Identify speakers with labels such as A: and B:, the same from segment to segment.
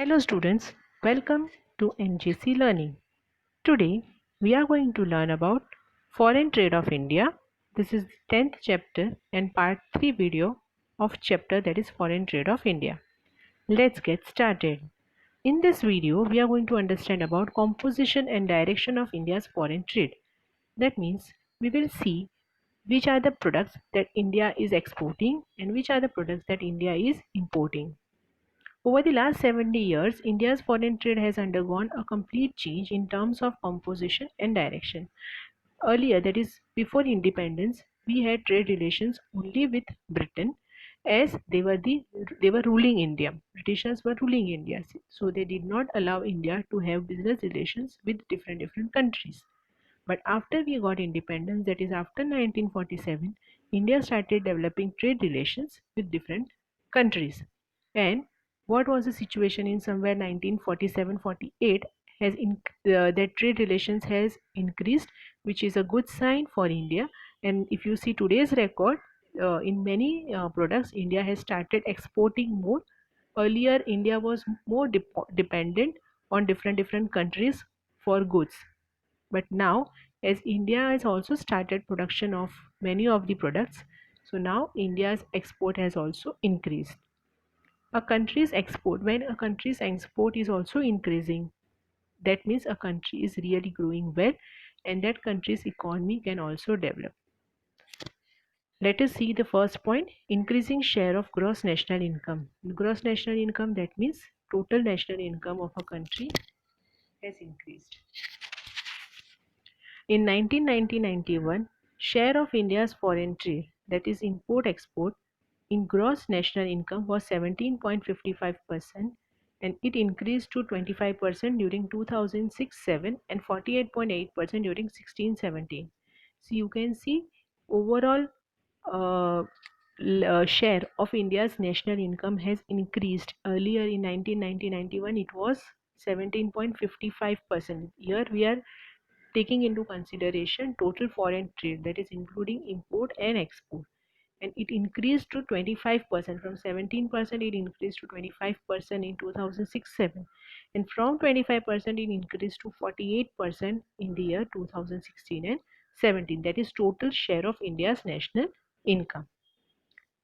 A: Hello students, welcome to NGC Learning. Today we are going to learn about foreign trade of India. This is the 10th chapter and part 3 video of chapter that is foreign trade of India. Let's get started. In this video we are going to understand about composition and direction of India's foreign trade. That means we will see which are the products that India is exporting and which are the products that India is importing. Over the last 70 years, India's foreign trade has undergone a complete change in terms of composition and direction. Earlier, that is before independence, we had trade relations only with Britain as they were ruling India. Britishers were ruling India, so they did not allow India to have business relations with different countries. But after we got independence, that is after 1947, India started developing trade relations with different countries. And what was the situation in somewhere 1947-48 has that trade relations has increased, which is a good sign for India. And if you see today's record, in many products, India has started exporting more. Earlier, India was more dependent on different countries for goods, but now as India has also started production of many of the products, so now India's export has also increased. A country's export, when a country's export is also increasing, that means a country is really growing well and that country's economy can also develop. Let us see the first point: increasing share of gross national income. Gross national income, that means total national income of a country has increased. In 1990-91, share of India's foreign trade, that is import-export, in gross national income was 17.55% and it increased to 25% during 2006-7 and 48.8% during 16-17. So you can see overall uh, share of India's national income has increased. Earlier in 1990-91 it was 17.55%. Here we are taking into consideration total foreign trade, that is including import and export, and it increased to 25%. From 17% it increased to 25% in 2006-7, and from 25% it increased to 48% in the year 2016 and 17. That is total share of India's national income.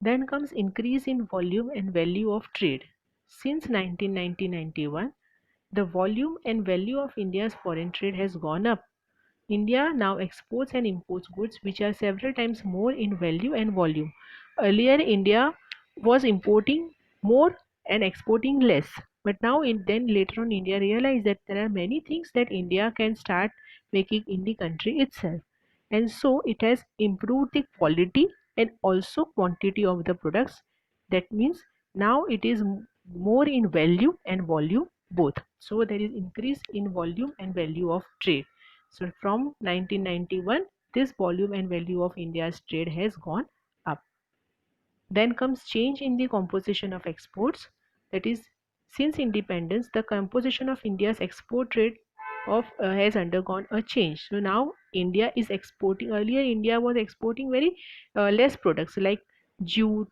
A: Then comes increase in volume and value of trade. Since 1990-91, the volume and value of India's foreign trade has gone up. India now exports and imports goods which are several times more in value and volume. Earlier, India was importing more and exporting less. But now, then later on, India realized that there are many things that India can start making in the country itself. And so, it has improved the quality and also quantity of the products. That means now it is more in value and volume both. So, there is increase in volume and value of trade. So from 1991, this volume and value of India's trade has gone up. Then comes change in the composition of exports. That is, since independence, the composition of India's export trade has undergone a change. So now India is exporting. Earlier, India was exporting very less products like jute,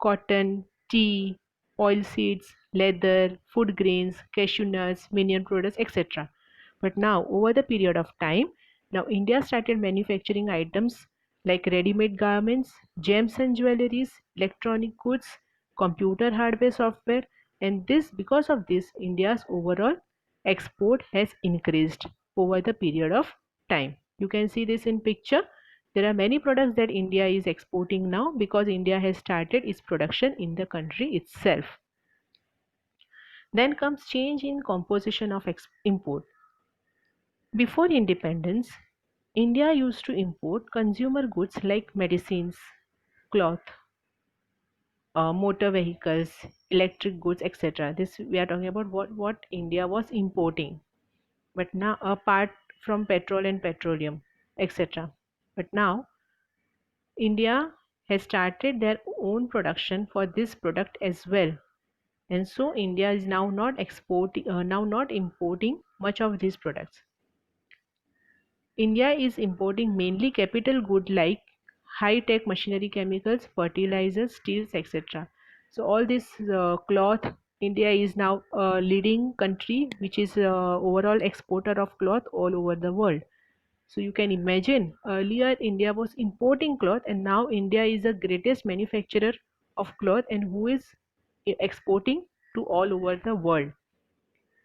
A: cotton, tea, oilseeds, leather, food grains, cashew nuts, minion products, etc. But now, over the period of time, now India started manufacturing items like ready-made garments, gems and jewelries, electronic goods, computer hardware, software, and this because of this, India's overall export has increased over the period of time. You can see this in picture. There are many products that India is exporting now because India has started its production in the country itself. Then comes change in composition of import. Before independence, India used to import consumer goods like medicines, cloth, motor vehicles, electric goods, etc. This we are talking about what India was importing. But now, apart from petrol and petroleum, etc. But now, India has started their own production for this product as well, and so India is now not importing much of these products. India is importing mainly capital goods like high-tech machinery, chemicals, fertilizers, steels, etc. So all this cloth India is now a leading country which is overall exporter of cloth all over the world. So you can imagine earlier India was importing cloth and now India is the greatest manufacturer of cloth and who is exporting to all over the world.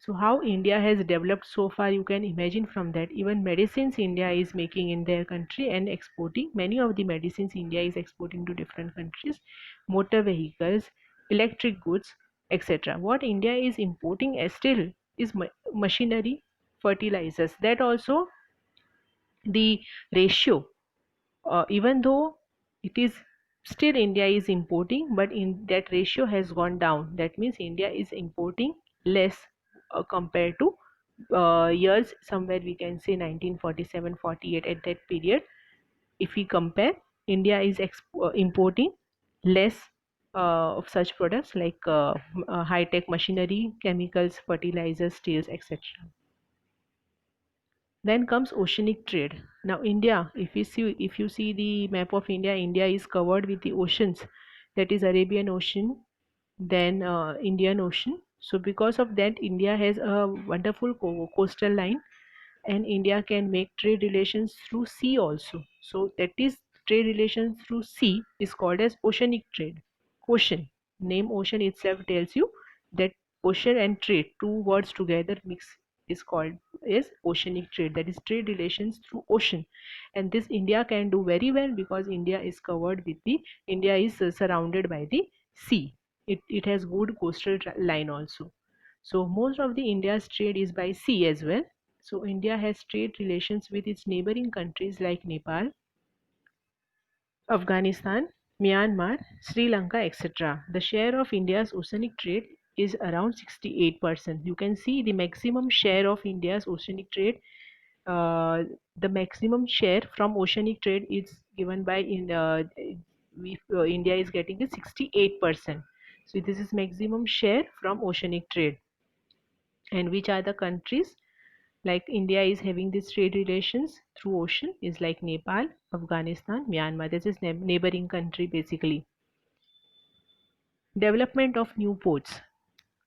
A: So how India has developed so far, you can imagine from that. Even medicines India is making in their country and exporting. Many of the medicines India is exporting to different countries, motor vehicles, electric goods, etc. What India is importing as still is machinery, fertilizers. That also the ratio, even though it is still India is importing, but in that ratio has gone down. That means India is importing less compared to years somewhere we can say 1947-48 at that period. If we compare, India is importing less of such products like high-tech machinery, chemicals, fertilizers, steels, etc. Then comes oceanic trade. Now India, if you see the map of India, India is covered with the oceans, that is Arabian Ocean, then Indian Ocean. So because of that, India has a wonderful coastal line, and India can make trade relations through sea also. So that is trade relations through sea is called as oceanic trade. Ocean, name ocean itself tells you that ocean and trade, two words together mix is called is oceanic trade. That is trade relations through ocean, and this India can do very well because India is covered with the India is surrounded by the sea. It has good coastal line also. So most of the India's trade is by sea as well. So India has trade relations with its neighboring countries like Nepal, Afghanistan, Myanmar, Sri Lanka, etc. The share of India's oceanic trade is around 68%. You can see the maximum share of India's oceanic trade. Uh, the maximum share from oceanic trade is given by India is getting the 68%. So this is maximum share from oceanic trade. And which are the countries? Like India is having these trade relations through ocean is like Nepal, Afghanistan, Myanmar. This is neighboring country basically. Development of new ports.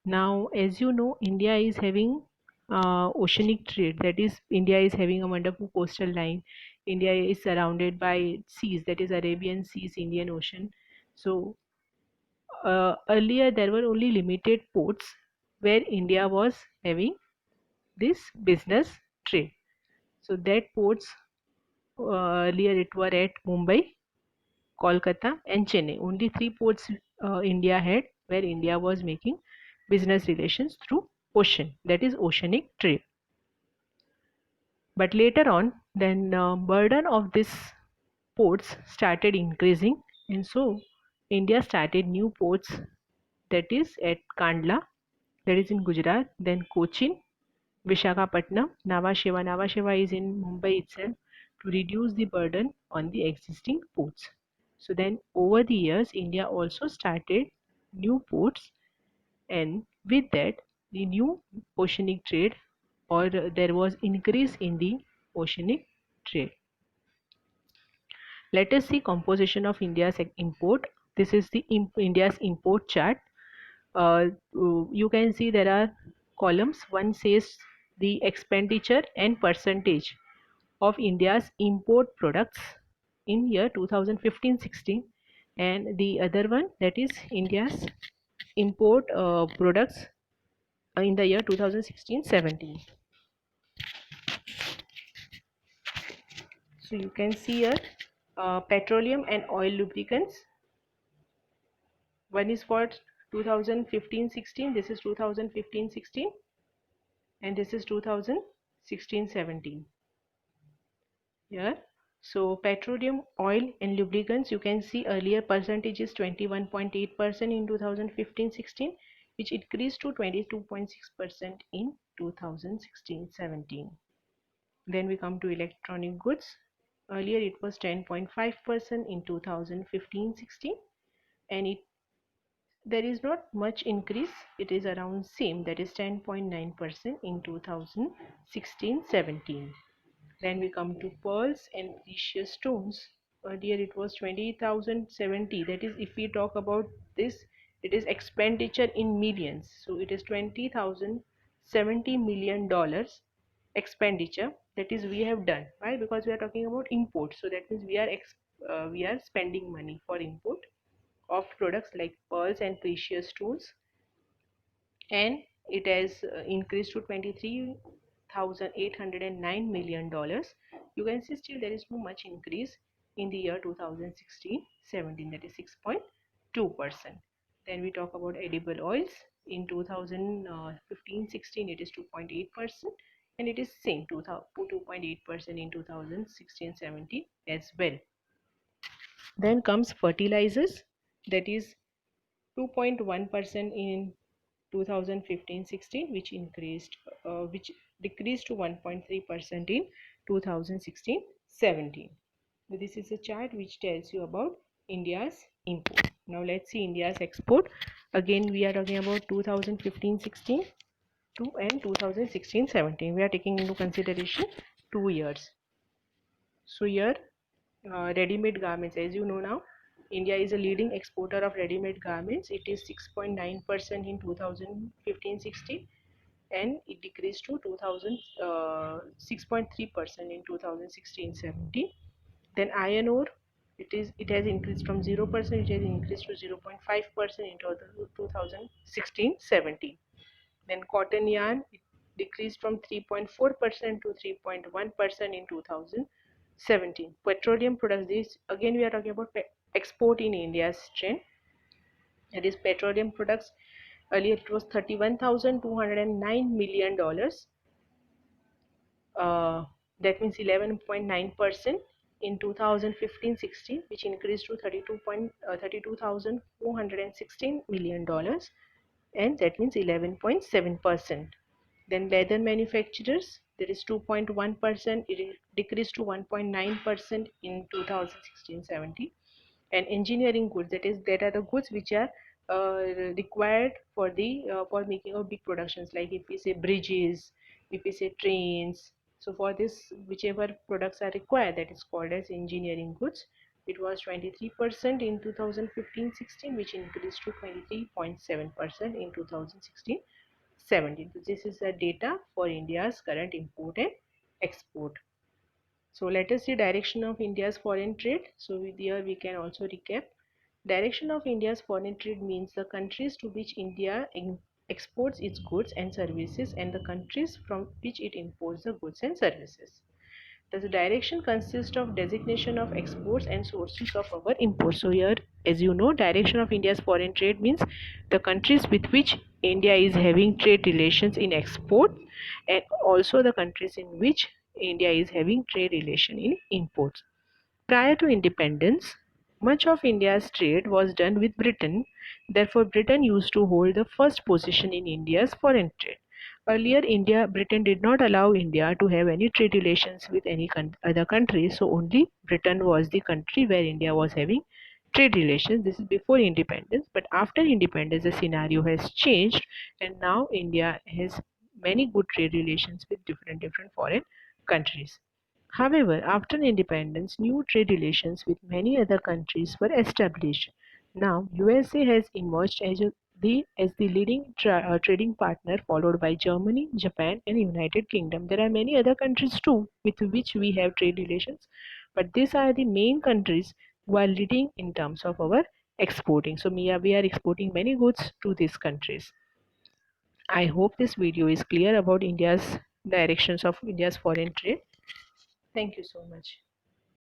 A: Now, as you know, India is having oceanic trade. That is, India is having a wonderful coastal line. India is surrounded by seas. That is Arabian Seas, Indian Ocean. So earlier there were only limited ports where India was having this business trade. So that ports earlier it were at Mumbai, Kolkata, and Chennai. Only three ports India had where India was making business relations through ocean. That is oceanic trade. But later on, then burden of these ports started increasing, and so India started new ports. That is at Kandla, that is in Gujarat, then Cochin, Vishakhapatnam, Nhava Sheva. Nhava Sheva is in Mumbai itself to reduce the burden on the existing ports. So then over the years, India also started new ports, and with that, the new oceanic trade or there was increase in the oceanic trade. Let us see composition of India's import. This is the India's import chart. You can see there are columns. One says the expenditure and percentage of India's import products in year 2015-16, and the other one that is India's import products in the year 2016-17. So you can see here petroleum and oil lubricants. One is for 2015-16, this is 2015-16, and this is 2016-17 here. So petroleum, oil and lubricants, you can see earlier percentage is 21.8% in 2015-16, which increased to 22.6% in 2016-17. Then we come to electronic goods. Earlier it was 10.5% in 2015-16, and there is not much increase. It is around same, that is 10.9% in 2016-17. Then we come to pearls and precious stones. Earlier it was 20,070. That is, if we talk about this It is expenditure in millions. So it is $20,070 million expenditure that is we have done. Why? Because we are talking about import. So that means we are spending money for import of products like pearls and precious stones, and it has increased to $23,809 million. You can see still there is no much increase in the year 2016-17, that is 6.2%. Then we talk about edible oils. In 2015-16 it is 2.8%, and it is same 2.8% in 2016-17 as well. Then comes fertilizers, that is 2.1% in 2015-16, which decreased to 1.3% in 2016-17. This is a chart which tells you about India's import. Now let's see India's export. Again, we are talking about 2015-16 and 2016-17. We are taking into consideration 2 years. So here, ready-made garments, as you know now, India is a leading exporter of ready-made garments. It is 6.9% in 2015-16, and it decreased to 6.3% in 2016-17. Then iron ore, it has increased from 0%, it has increased to 0.5% in 2016-17. Then cotton yarn, it decreased from 3.4% to 3.1% in 2017. Petroleum products, this again we are talking about export in India's trend. That is petroleum products. Earlier it was $31,209 million. That means 11.9% in 2015-16, which increased to $32,416 million, and that means 11.7%. Then leather manufacturers, there is 2.1%, it decreased to 1.9% in 2016-17. And engineering goods, that are the goods which are required for making of big productions, like if we say bridges, if we say trains. So for this, whichever products are required, that is called as engineering goods. It was 23% in 2015-16, which increased to 23.7% in 2016-17. So this is the data for India's current import and export. So let us see direction of India's foreign trade. So here we can also recap. Direction of India's foreign trade means the countries to which India exports its goods and services, and the countries from which it imports the goods and services. The direction consists of designation of exports and sources of our imports. So here, as you know, direction of India's foreign trade means the countries with which India is having trade relations in export, and also the countries in which India is having trade relation in imports. Prior to independence, much of India's trade was done with Britain. Therefore, Britain used to hold the first position in India's foreign trade. Earlier, Britain did not allow India to have any trade relations with any other country, so only Britain was the country where India was having trade relations. This is before independence, but after independence, the scenario has changed, and now India has many good trade relations with different foreign countries. However, after independence, new trade relations with many other countries were established. Now, USA has emerged as the leading trading partner, followed by Germany, Japan, and United Kingdom. There are many other countries too with which we have trade relations, but these are the main countries who are leading in terms of our exporting. So we are exporting many goods to these countries. I hope this video is clear about India's directions of India's foreign trade. Thank you so much.